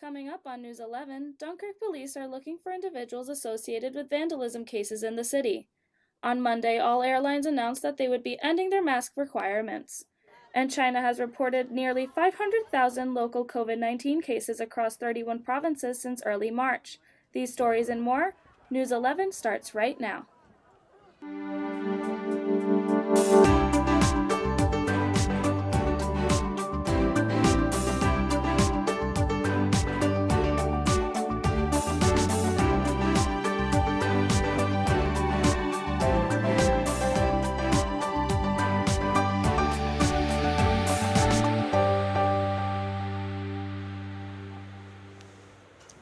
Coming up on News 11, Dunkirk police are looking for individuals associated with vandalism cases in the city. On Monday, all airlines announced that they would be ending their mask requirements. And China has reported nearly 500,000 local COVID-19 cases across 31 provinces since early March. These stories and more, News 11 starts right now.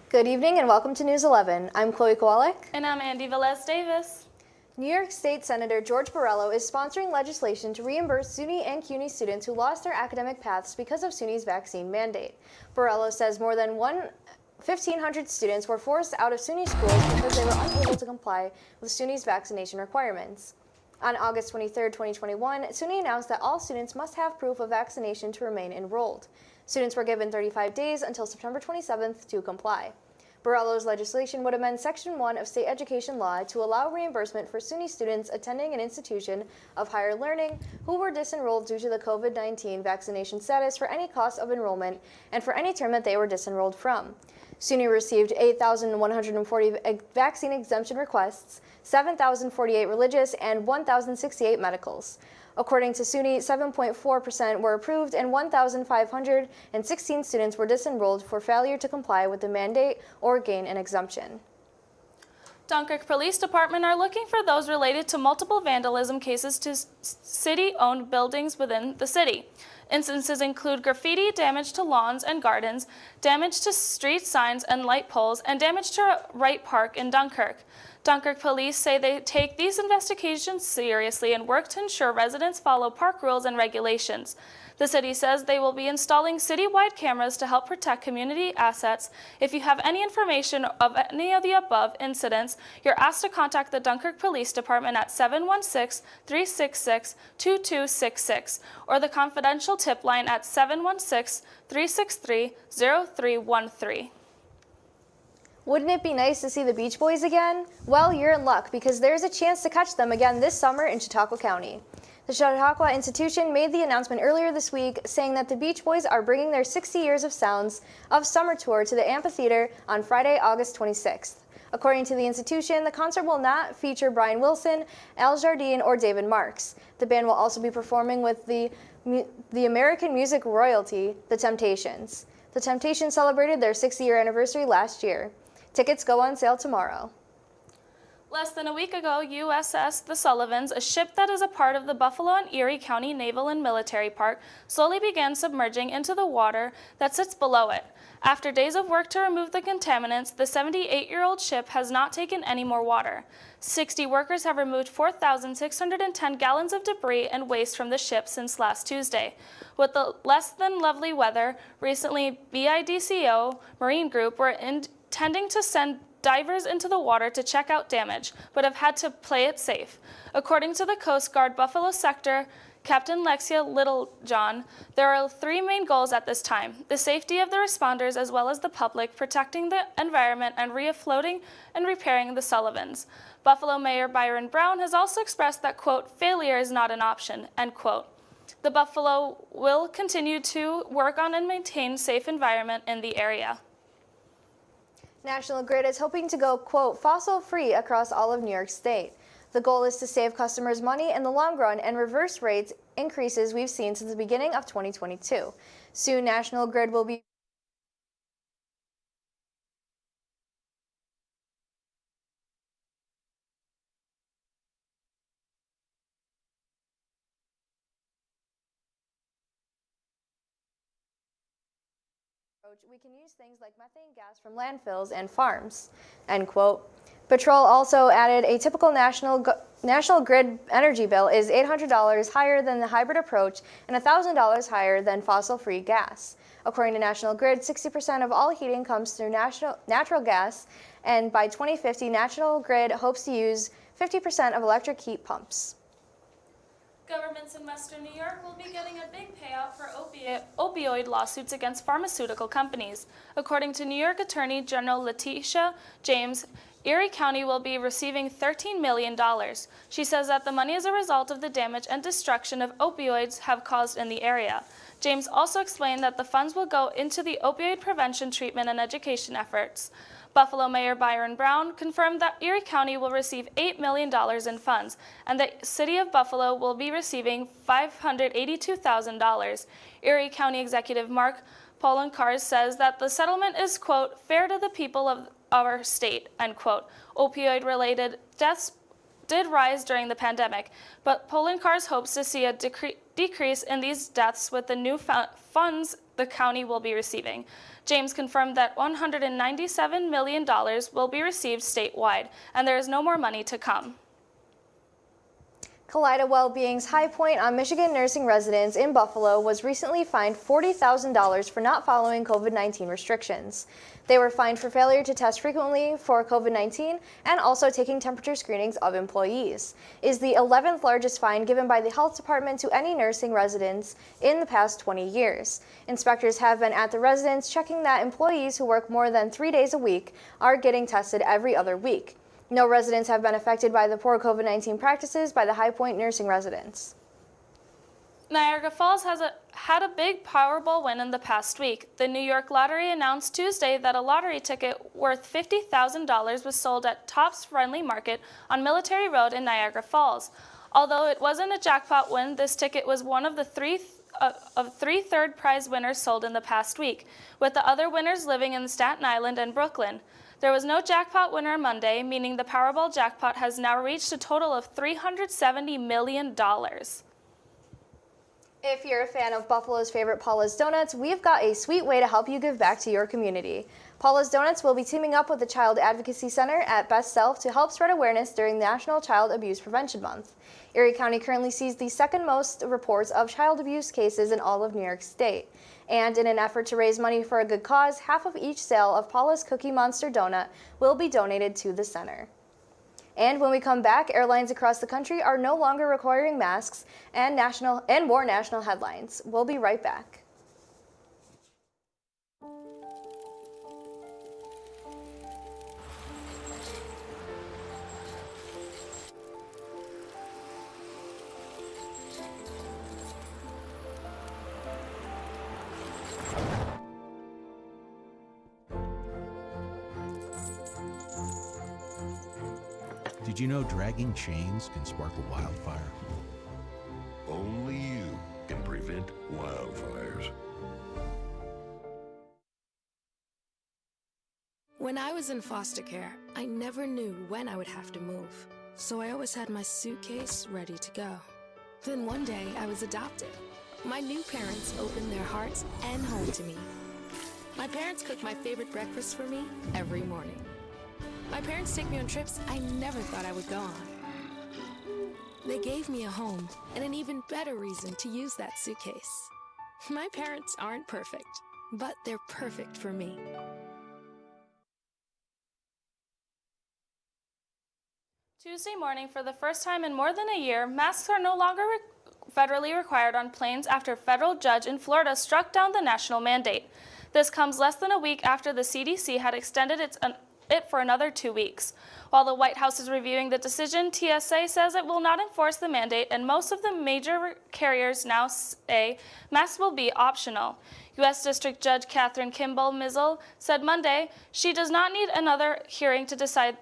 Good evening and welcome to News 11. I'm Chloe Kowalik. And I'm Andy Velez-Davis. New York State Senator George Borrello is sponsoring legislation to reimburse SUNY and CUNY students who lost their academic paths because of SUNY's vaccine mandate. Borrello says more than 1,500 students were forced out of SUNY schools because they were unable to comply with SUNY's vaccination requirements. On August 23, 2021, SUNY announced that all students must have proof of vaccination to remain enrolled. Students were given 35 days until September 27th to comply. Borrello's legislation would amend Section 1 of state education law to allow reimbursement for SUNY students attending an institution of higher learning who were disenrolled due to the COVID-19 vaccination status for any cost of enrollment and for any term that they were disenrolled from. SUNY received 8,140 vaccine exemption requests, 7,048 religious, and 1,068 medicals. According to SUNY, 7.4% were approved and 1,516 students were disenrolled for failure to comply with the mandate or gain an exemption. Dunkirk Police Department are looking for those related to multiple vandalism cases to city-owned buildings within the city. Instances include graffiti, damage to lawns and gardens, damage to street signs and light poles, and damage to Wright Park in Dunkirk. Dunkirk police say they take these investigations seriously and work to ensure residents follow park rules and regulations. The city says they will be installing citywide cameras to help protect community assets. If you have any information of any of the above incidents, you're asked to contact the Dunkirk Police Department at 716-366-2266 or the confidential tip line at 716-363-0313. Wouldn't it be nice to see the Beach Boys again? Well, you're in luck because there's a chance to catch them again this summer in Chautauqua County. The Chautauqua Institution made the announcement earlier this week saying that the Beach Boys are bringing their 60 Years of Sounds of Summer tour to the amphitheater on Friday, August 26th. According to the institution, the concert will not feature Brian Wilson, Al Jardine, or David Marks. The band will also be performing with the American music royalty, The Temptations. The Temptations celebrated their 60-year anniversary last year. Tickets go on sale tomorrow. Less than a week ago, USS The Sullivans, a ship that is a part of the Buffalo and Erie County Naval and Military Park, slowly began submerging into the water that sits below it. After days of work to remove the contaminants, the 78-year-old ship has not taken any more water. 60 workers have removed 4,610 gallons of debris and waste from the ship since last Tuesday. With the less than lovely weather, recently BIDCO Marine Group were intending to send divers into the water to check out damage, but have had to play it safe. According to the Coast Guard Buffalo Sector Captain Lexia Littlejohn, there are three main goals at this time: the safety of the responders as well as the public, protecting the environment, and reafloating and repairing the Sullivans. Buffalo Mayor Byron Brown has also expressed that, quote, failure is not an option, end quote. The Buffalo will continue to work on and maintain safe environment in the area. National Grid is hoping to go, quote, fossil-free across all of New York State. The goal is to save customers money in the long run and reverse rates increases we've seen since the beginning of 2022. Soon, National Grid will be we can use things like methane gas from landfills and farms, end quote. Patrol also added a typical National Grid energy bill is $800 higher than the hybrid approach and $1,000 higher than fossil-free gas. According to National Grid, 60% of all heating comes through natural gas, and by 2050, National Grid hopes to use 50% of electric heat pumps. Governments in Western New York will be getting a big payout for opioid lawsuits against pharmaceutical companies. According to New York Attorney General Letitia James, Erie County will be receiving $13 million. She says that the money is a result of the damage and destruction of opioids have caused in the area. James also explained that the funds will go into the opioid prevention, treatment, and education efforts. Buffalo Mayor Byron Brown confirmed that Erie County will receive $8 million in funds, and the City of Buffalo will be receiving $582,000. Erie County Executive Mark Poloncarz says that the settlement is, quote, fair to the people of our state, end quote. Opioid-related deaths did rise during the pandemic, but Poloncarz hopes to see a decrease in these deaths with the new funds the county will be receiving. James confirmed that $197 million will be received statewide, and there is no more money to come. Kaleida Wellbeing's High Point on Michigan nursing residents in Buffalo was recently fined $40,000 for not following COVID-19 restrictions. They were fined for failure to test frequently for COVID-19 and also taking temperature screenings of employees. It is the 11th largest fine given by the health department to any nursing residents in the past 20 years. Inspectors have been at the residence checking that employees who work more than 3 days a week are getting tested every other week. No residents have been affected by the poor COVID-19 practices by the High Point nursing residents. Niagara Falls had a big Powerball win in the past week. The New York Lottery announced Tuesday that a lottery ticket worth $50,000 was sold at Tops Friendly Market on Military Road in Niagara Falls. Although it wasn't a jackpot win, this ticket was one of the three third prize winners sold in the past week, with the other winners living in Staten Island and Brooklyn. There was no jackpot winner Monday, meaning the Powerball jackpot has now reached a total of $370 million. If you're a fan of Buffalo's favorite Paula's Donuts, we've got a sweet way to help you give back to your community. Paula's Donuts will be teaming up with the Child Advocacy Center at Best Self to help spread awareness during National Child Abuse Prevention Month. Erie County currently sees the second most reports of child abuse cases in all of New York State. And in an effort to raise money for a good cause, half of each sale of Paula's Cookie Monster donut will be donated to the center. And when we come back, airlines across the country are no longer requiring masks and more national headlines. We'll be right back. Did you know dragging chains can spark a wildfire? Only you can prevent wildfires. When I was in foster care, I never knew when I would have to move, so I always had my suitcase ready to go. Then one day, I was adopted. My new parents opened their hearts and home to me. My parents cook my favorite breakfast for me every morning. My parents take me on trips I never thought I would go on. They gave me a home and an even better reason to use that suitcase. My parents aren't perfect, but they're perfect for me. Tuesday morning, for the first time in more than a year, masks are no longer federally required on planes after a federal judge in Florida struck down the national mandate. This comes less than a week after the CDC had extended it for another 2 weeks. While the White House is reviewing the decision, TSA says it will not enforce the mandate, and most of the major carriers now say masks will be optional. U.S. District Judge Catherine Kimball Mizell said Monday she does not need another hearing to decide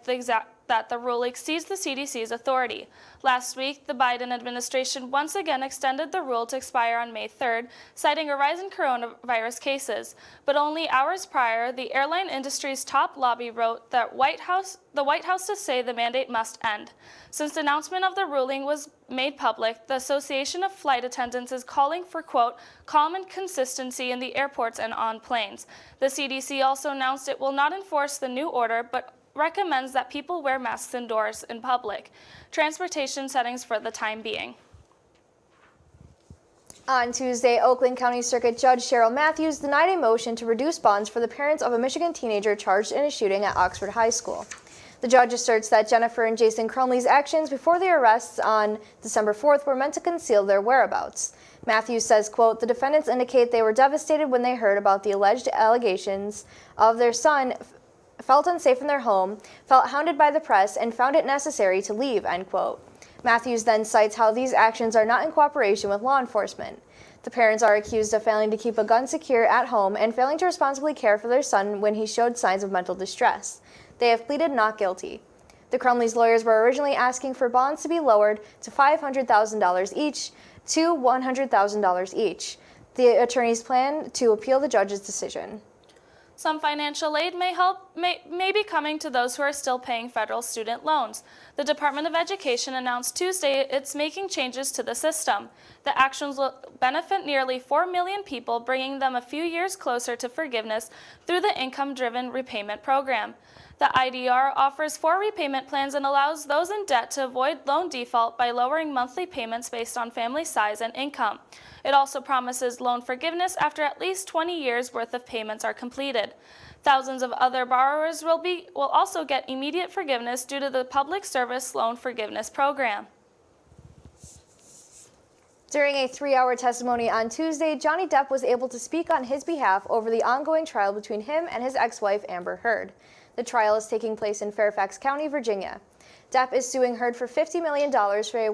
that the rule exceeds the CDC's authority. Last week, the Biden administration once again extended the rule to expire on May 3rd, citing a rise in coronavirus cases. But only hours prior, the airline industry's top lobby wrote that the White House to say the mandate must end. Since the announcement of the ruling was made public, the Association of Flight Attendants is calling for, quote, calm and consistency in the airports and on planes. The CDC also announced it will not enforce the new order, but recommends that people wear masks indoors in public. Transportation settings for the time being. On Tuesday, Oakland County Circuit Judge Cheryl Matthews denied a motion to reduce bonds for the parents of a Michigan teenager charged in a shooting at Oxford High School. The judge asserts that Jennifer and Jason Crumley's actions before their arrests on December 4th were meant to conceal their whereabouts. Matthews says, quote, the defendants indicate they were devastated when they heard about the alleged allegations of their son, felt unsafe in their home, felt hounded by the press, and found it necessary to leave, end quote. Matthews then cites how these actions are not in cooperation with law enforcement. The parents are accused of failing to keep a gun secure at home and failing to responsibly care for their son when he showed signs of mental distress. They have pleaded not guilty. The Crumleys' lawyers were originally asking for bonds to be lowered to $500,000 each to $100,000 each. The attorneys plan to appeal the judge's decision. Some financial aid may be coming to those who are still paying federal student loans. The Department of Education announced Tuesday it's making changes to the system. The actions will benefit nearly 4 million people, bringing them a few years closer to forgiveness through the income-driven repayment program. The IDR offers 4 repayment plans and allows those in debt to avoid loan default by lowering monthly payments based on family size and income. It also promises loan forgiveness after at least 20 years' worth of payments are completed. Thousands of other borrowers will also get immediate forgiveness due to the Public Service Loan Forgiveness Program. During a 3-hour testimony on Tuesday, Johnny Depp was able to speak on his behalf over the ongoing trial between him and his ex-wife Amber Heard. The trial is taking place in Fairfax County, Virginia. Depp is suing Heard for $50 million for a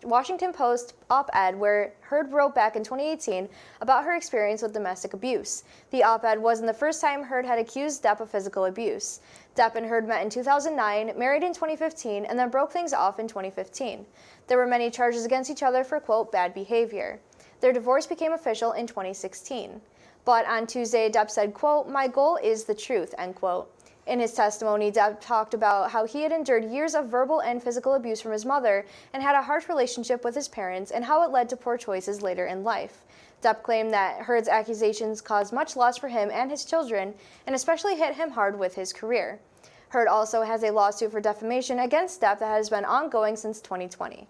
Washington Post op-ed where Heard wrote back in 2018 about her experience with domestic abuse. The op-ed wasn't the first time Heard had accused Depp of physical abuse. Depp and Heard met in 2009, married in 2015, and then broke things off in 2015. There were many charges against each other for, quote, bad behavior. Their divorce became official in 2016. But on Tuesday, Depp said, quote, my goal is the truth, end quote. In his testimony, Depp talked about how he had endured years of verbal and physical abuse from his mother and had a harsh relationship with his parents and how it led to poor choices later in life. Depp claimed that Heard's accusations caused much loss for him and his children and especially hit him hard with his career. Heard also has a lawsuit for defamation against Depp that has been ongoing since 2020.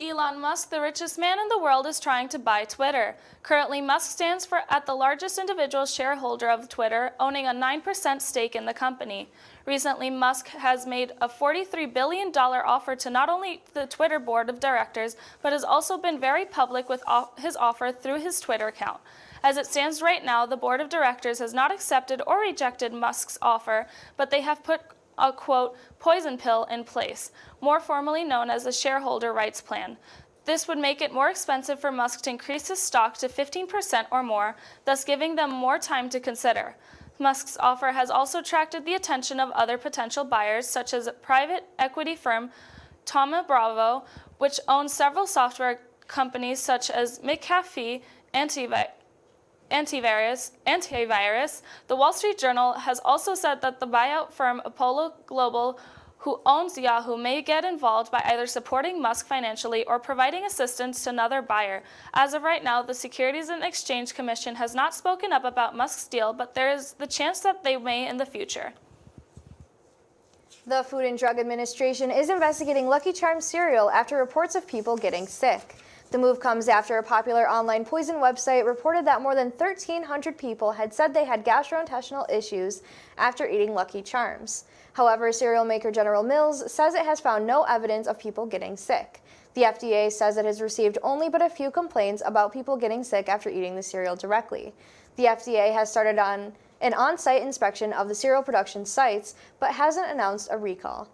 Elon Musk, the richest man in the world, is trying to buy Twitter. Currently, Musk stands at the largest individual shareholder of Twitter, owning a 9% stake in the company. Recently, Musk has made a $43 billion offer to not only the Twitter board of directors, but has also been very public with his offer through his Twitter account. As it stands right now, the board of directors has not accepted or rejected Musk's offer, but they have put a, quote, poison pill in place, more formally known as the shareholder rights plan. This would make it more expensive for Musk to increase his stock to 15% or more, thus giving them more time to consider. Musk's offer has also attracted the attention of other potential buyers, such as private equity firm Thoma Bravo, which owns several software companies such as McAfee, Antivirus. The Wall Street Journal has also said that the buyout firm Apollo Global, who owns Yahoo, may get involved by either supporting Musk financially or providing assistance to another buyer. As of right now, the Securities and Exchange Commission has not spoken up about Musk's deal, but there is the chance that they may in the future. The Food and Drug Administration is investigating Lucky Charms cereal after reports of people getting sick. The move comes after a popular online poison website reported that more than 1,300 people had said they had gastrointestinal issues after eating Lucky Charms. However, cereal maker General Mills says it has found no evidence of people getting sick. The FDA says it has received only but a few complaints about people getting sick after eating the cereal directly. The FDA has started on an on-site inspection of the cereal production sites, but hasn't announced a recall.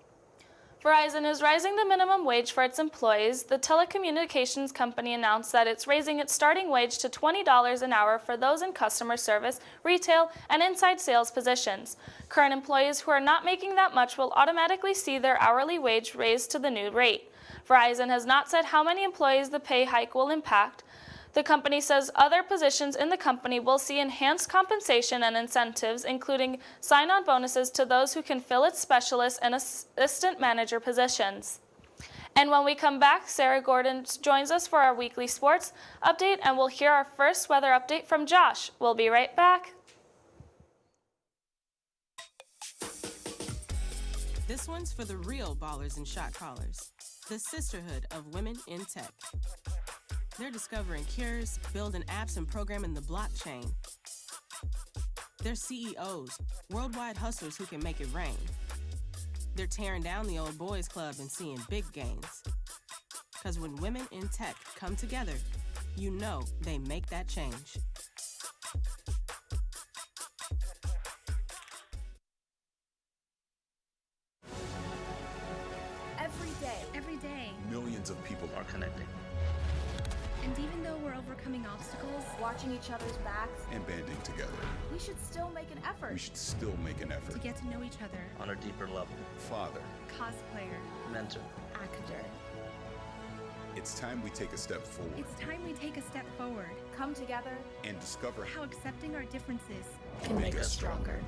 Verizon is raising the minimum wage for its employees. The telecommunications company announced that it's raising its starting wage to $20 an hour for those in customer service, retail, and inside sales positions. Current employees who are not making that much will automatically see their hourly wage raised to the new rate. Verizon has not said how many employees the pay hike will impact. The company says other positions in the company will see enhanced compensation and incentives, including sign-on bonuses to those who can fill its specialist and assistant manager positions. And when we come back, Sarah Gordon joins us for our weekly sports update, and we'll hear our first weather update from Josh. We'll be right back. This one's for the real ballers and shot callers, the Sisterhood of Women in Tech. They're discovering cures, building apps, and programming the blockchain. They're CEOs, worldwide hustlers who can make it rain. They're tearing down the old boys club and seeing big gains. Because when women in tech come together, you know they make that change. Every day, millions of people are connecting and even though we're overcoming obstacles, Watching each other's backs. and banding together. We should still make an effort. We should still make an to effort. get to know each other, on a deeper level. Father, cosplayer, Mentor. actor. it's time we take a step forward It's time we take a step forward. Come together. and discover How accepting our differences can make us stronger.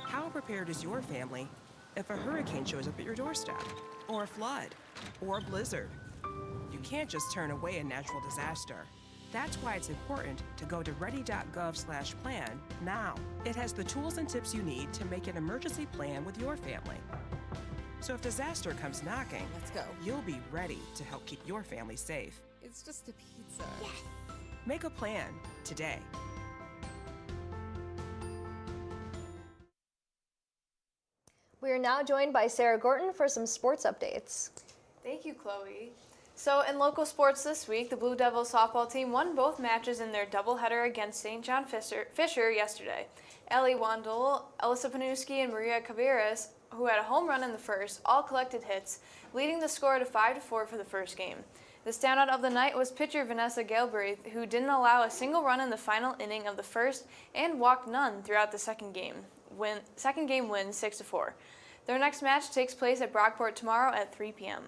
How prepared is your family if a hurricane shows up at your doorstep, or a flood, or a blizzard? You can't just turn away a natural disaster. That's why it's important to go to ready.gov/plan now. It has the tools and tips you need to make an emergency plan with your family. So if disaster comes knocking, Let's go. you'll be ready to help keep your family safe. It's just a pizza. Make a plan today. We are now joined by Sarah Gorton for some sports updates. Thank you, Chloe. So, in local sports this week, the Blue Devils softball team won both matches in their doubleheader against St. John Fisher yesterday. Ellie Wandel, Elisa Panuski, and Maria Caveras, who had a home run in the first, all collected hits, leading the score to 5-4 for the first game. The standout of the night was pitcher Vanessa Galbraith, who didn't allow a single run in the final inning of the first and walked none throughout the second game win 6-4. Their next match takes place at Brockport tomorrow at 3 p.m.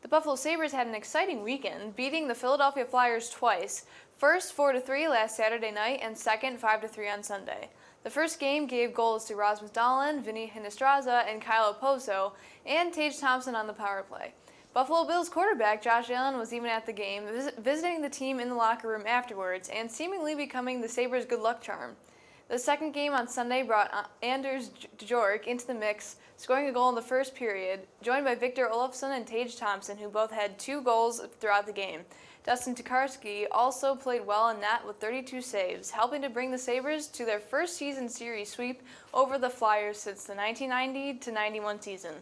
The Buffalo Sabres had an exciting weekend, beating the Philadelphia Flyers twice, first 4-3 last Saturday night and second 5-3 on Sunday. The first game gave goals to Rasmus Dahlin, Vinny Hinestraza, and Kyle Oposo, and Tage Thompson on the power play. Buffalo Bills quarterback Josh Allen was even at the game, visiting the team in the locker room afterwards and seemingly becoming the Sabres' good luck charm. The second game on Sunday brought Anders Bjork into the mix, scoring a goal in the first period, joined by Victor Olofsson and Tage Thompson, who both had 2 goals throughout the game. Dustin Tokarski also played well in net with 32 saves, helping to bring the Sabres to their first season series sweep over the Flyers since the 1990-91 season.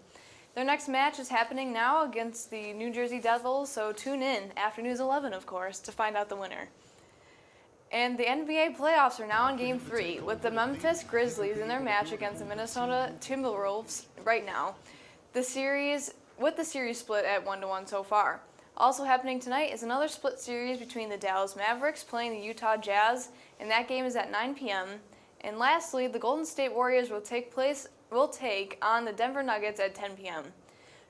Their next match is happening now against the New Jersey Devils, so tune in after News 11, of course, to find out the winner. And the NBA playoffs are now in Game 3, with the Memphis Grizzlies in their match against the Minnesota Timberwolves right now. The series split at 1-1 so far. Also happening tonight is another split series between the Dallas Mavericks playing the Utah Jazz, and that game is at 9 p.m. And lastly, the Golden State Warriors will take on the Denver Nuggets at 10 p.m.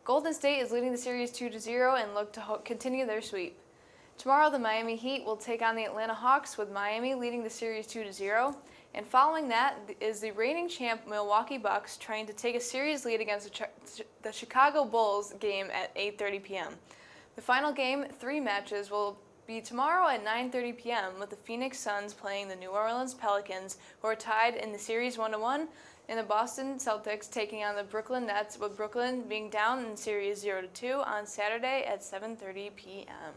Golden State is leading the series 2-0 and look to continue their sweep. Tomorrow, the Miami Heat will take on the Atlanta Hawks, with Miami leading the series 2-0. And following that is the reigning champ Milwaukee Bucks trying to take a series lead against the Chicago Bulls game at 8:30 p.m. The final game, 3 matches, will be tomorrow at 9:30 p.m. with the Phoenix Suns playing the New Orleans Pelicans, who are tied in the series 1-1, and the Boston Celtics taking on the Brooklyn Nets, with Brooklyn being down in series 0-2 on Saturday at 7:30 p.m.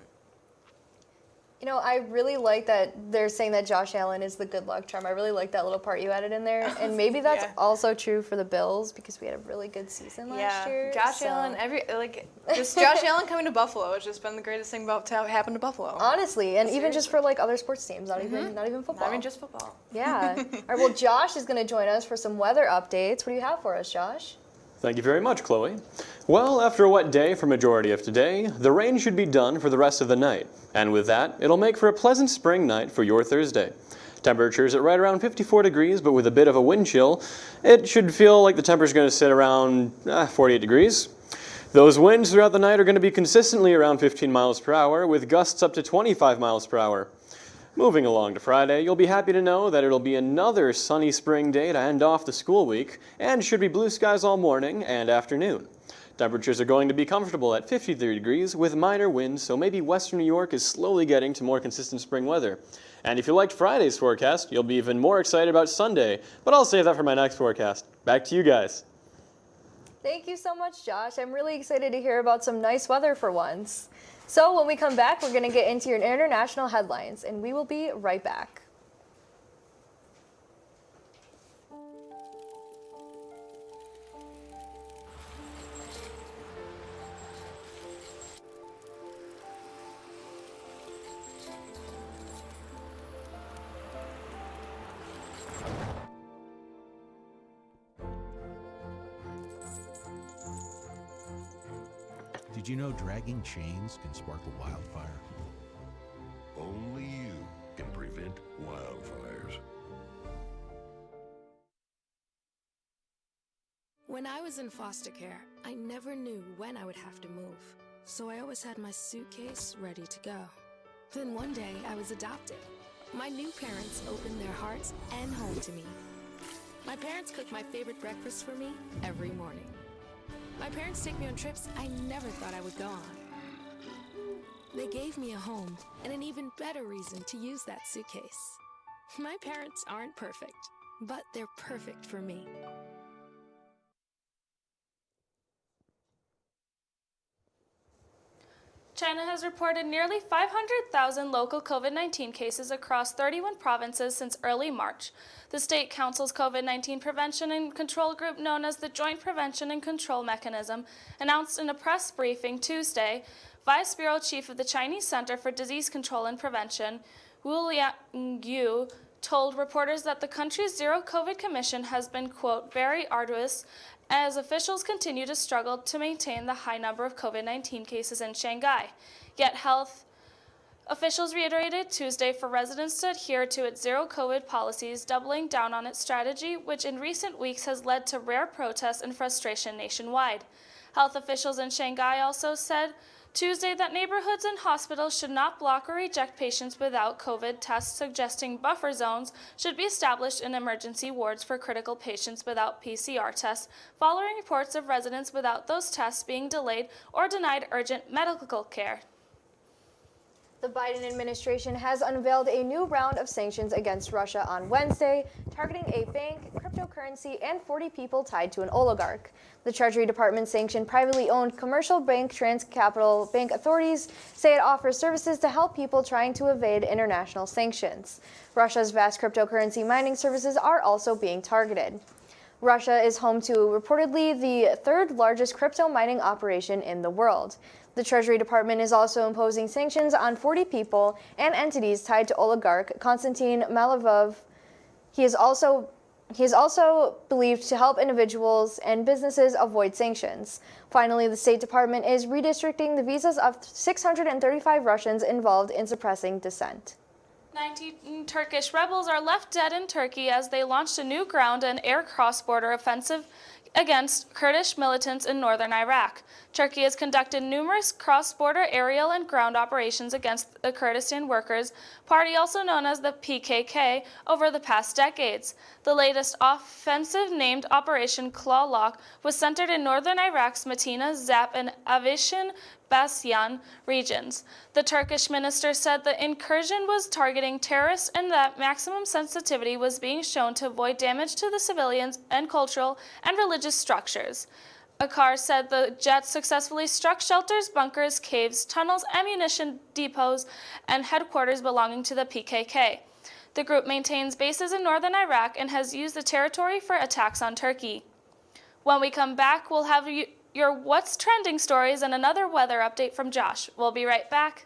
You know, I really like that they're saying that Josh Allen is the good luck charm. I really like that little part you added in there. And maybe that's also true for the Bills, because we had a really good season last year. Josh Allen, Josh Allen coming to Buffalo has just been the greatest thing about to happen to Buffalo. Honestly, and even just for like other sports teams, not even football. Not even just football. Yeah. All right, well, Josh is going to join us for some weather updates. What do you have for us, Josh? Thank you very much, Chloe. Well, after a wet day for majority of today, the rain should be done for the rest of the night. And with that, it'll make for a pleasant spring night for your Thursday. Temperatures at right around 54 degrees, but with a bit of a wind chill, it should feel like the temperature's going to sit around 48 degrees. Those winds throughout the night are going to be consistently around 15 miles per hour, with gusts up to 25 miles per hour. Moving along to Friday, you'll be happy to know that it'll be another sunny spring day to end off the school week, and should be blue skies all morning and afternoon. Temperatures are going to be comfortable at 53 degrees with minor winds, so maybe western New York is slowly getting to more consistent spring weather. And if you liked Friday's forecast, you'll be even more excited about Sunday, but I'll save that for my next forecast. Back to you guys. Thank you so much, Josh. I'm really excited to hear about some nice weather for once. So when we come back, we're going to get into your international headlines, and we will be right back. Did you know dragging chains can spark a wildfire? Only you can prevent wildfires. When I was in foster care, I never knew when I would have to move, so I always had my suitcase ready to go. Then one day, I was adopted. My new parents opened their hearts and home to me. My parents cook my favorite breakfast for me every morning. My parents take me on trips I never thought I would go on. They gave me a home and an even better reason to use that suitcase. My parents aren't perfect, but they're perfect for me. China has reported nearly 500,000 local COVID-19 cases across 31 provinces since early March. The State Council's COVID-19 Prevention and Control Group, known as the Joint Prevention and Control Mechanism, announced in a press briefing Tuesday. Vice Bureau Chief of the Chinese Center for Disease Control and Prevention, Wu Liangyu, told reporters that the country's Zero COVID Commission has been, quote, very arduous as officials continue to struggle to maintain the high number of COVID-19 cases in Shanghai. Yet health officials reiterated Tuesday for residents to adhere to its Zero COVID policies, doubling down on its strategy, which in recent weeks has led to rare protests and frustration nationwide. Health officials in Shanghai also said Tuesday that neighborhoods and hospitals should not block or reject patients without COVID tests, suggesting buffer zones should be established in emergency wards for critical patients without PCR tests, following reports of residents without those tests being delayed or denied urgent medical care. The Biden administration has unveiled a new round of sanctions against Russia on Wednesday, targeting a bank, cryptocurrency, and 40 people tied to an oligarch. The Treasury Department sanctioned privately owned commercial bank TransCapital Bank authorities say it offers services to help people trying to evade international sanctions. Russia's vast cryptocurrency mining services are also being targeted. Russia is home to reportedly the third largest crypto mining operation in the world. The Treasury Department is also imposing sanctions on 40 people and entities tied to oligarch Konstantin Malavov. He is also believed to help individuals and businesses avoid sanctions. Finally, the State Department is redistricting the visas of 635 Russians involved in suppressing dissent. 19 Turkish rebels are left dead in Turkey as they launched a new ground and air cross-border offensive against Kurdish militants in northern Iraq. Turkey has conducted numerous cross-border aerial and ground operations against the Kurdistan Workers' Party, also known as the PKK, over the past decades. The latest offensive, named Operation Claw Lock, was centered in northern Iraq's Matina, Zap, and Avishan Basyan regions. The Turkish minister said the incursion was targeting terrorists and that maximum sensitivity was being shown to avoid damage to the civilians and cultural and religious structures. Akar said the jets successfully struck shelters, bunkers, caves, tunnels, ammunition depots, and headquarters belonging to the PKK. The group maintains bases in northern Iraq and has used the territory for attacks on Turkey. When we come back, we'll have your What's Trending stories and another weather update from Josh. We'll be right back.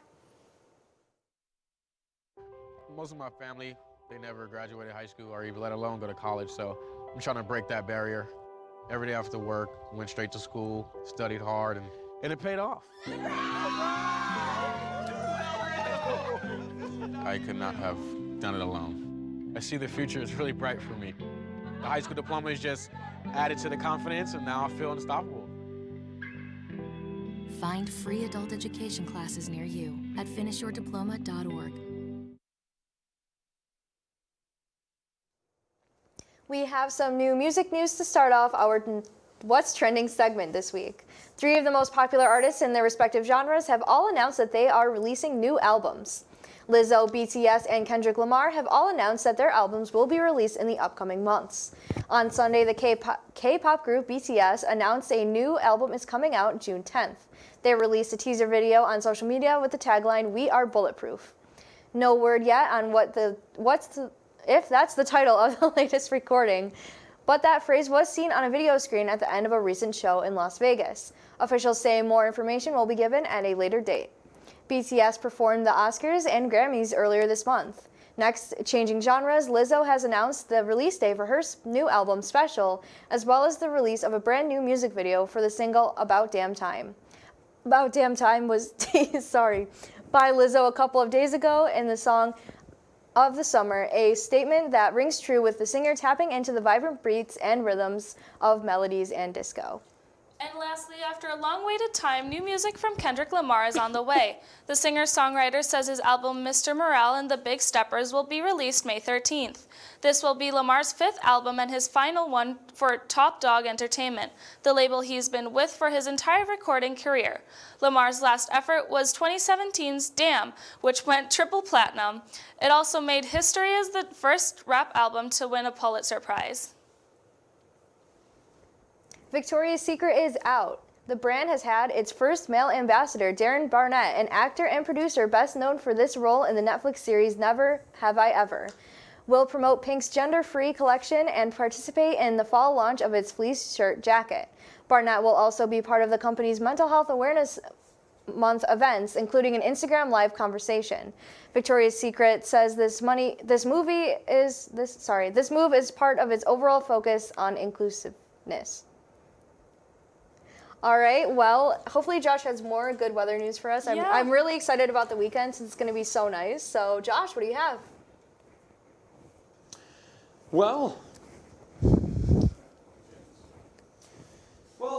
Most of my family, they never graduated high school or even let alone go to college, so I'm trying to break that barrier. Every day after work, went straight to school, studied hard, and it paid off. I could not have done it alone. I see the future is really bright for me. The high school diploma is just added to the confidence, and now I feel unstoppable. Find free adult education classes near you at finishyourdiploma.org. We have some new music news to start off our What's Trending segment this week. 3 of the most popular artists in their respective genres have all announced that they are releasing new albums. Lizzo, BTS, and Kendrick Lamar have all announced that their albums will be released in the upcoming months. On Sunday, the K-pop group BTS announced a new album is coming out June 10th. They released a teaser video on social media with the tagline, "We are bulletproof." No word yet on if that's the title of the latest recording, but that phrase was seen on a video screen at the end of a recent show in Las Vegas. Officials say more information will be given at a later date. BTS performed the Oscars and Grammys earlier this month. Next, changing genres, Lizzo has announced the release date for her new album, Special, as well as the release of a brand new music video for the single About Damn Time. About Damn Time was, sorry, by Lizzo a couple of days ago in the song of the Summer, a statement that rings true with the singer tapping into the vibrant beats and rhythms of melodies and disco. And lastly, after a long-waited time, new music from Kendrick Lamar is on the way. The singer-songwriter says his album Mr. Morale and the Big Steppers will be released May 13th. This will be Lamar's fifth album and his final one for Top Dog Entertainment, the label he's been with for his entire recording career. Lamar's last effort was 2017's Damn, which went triple platinum. It also made history as the first rap album to win a Pulitzer Prize. Victoria's Secret is out. The brand has had its first male ambassador, Darren Barnett, an actor and producer best known for this role in the Netflix series Never Have I Ever. Will promote Pink's gender-free collection and participate in the fall launch of its fleece shirt jacket. Barnett will also be part of the company's Mental Health Awareness Month events, including an Instagram live conversation. Victoria's Secret says this move is part of its overall focus on inclusiveness. All right, well, hopefully Josh has more good weather news for us. I'm really excited about the weekend since it's going to be so nice. So, Josh, what do you have? Well,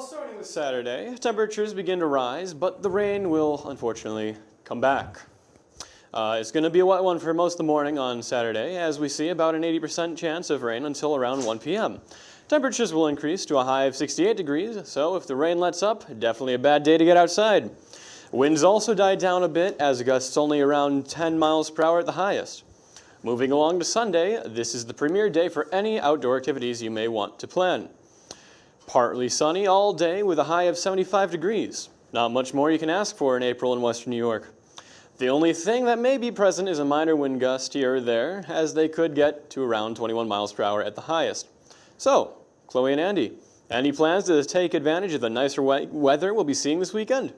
starting with Saturday, temperatures begin to rise, but the rain will unfortunately come back. It's going to be a wet one for most of the morning on Saturday, as we see about an 80% chance of rain until around 1 p.m. Temperatures will increase to a high of 68 degrees, so if the rain lets up, definitely a bad day to get outside. Winds also died down a bit, as gusts only around 10 miles per hour at the highest. Moving along to Sunday, this is the premier day for any outdoor activities you may want to plan. Partly sunny all day with a high of 75 degrees. Not much more you can ask for in April in western New York. The only thing that may be present is a minor wind gust here or there, as they could get to around 21 miles per hour at the highest. So, Chloe and Andy, any plans to take advantage of the nicer weather we'll be seeing this weekend?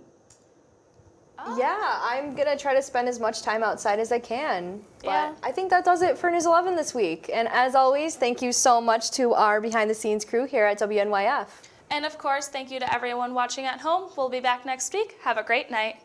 Yeah, I'm going to try to spend as much time outside as I can. But Yeah. I think that does it for News 11 this week. And as always, thank you so much to our behind-the-scenes crew here at WNYF. And of course, thank you to everyone watching at home. We'll be back next week. Have a great night.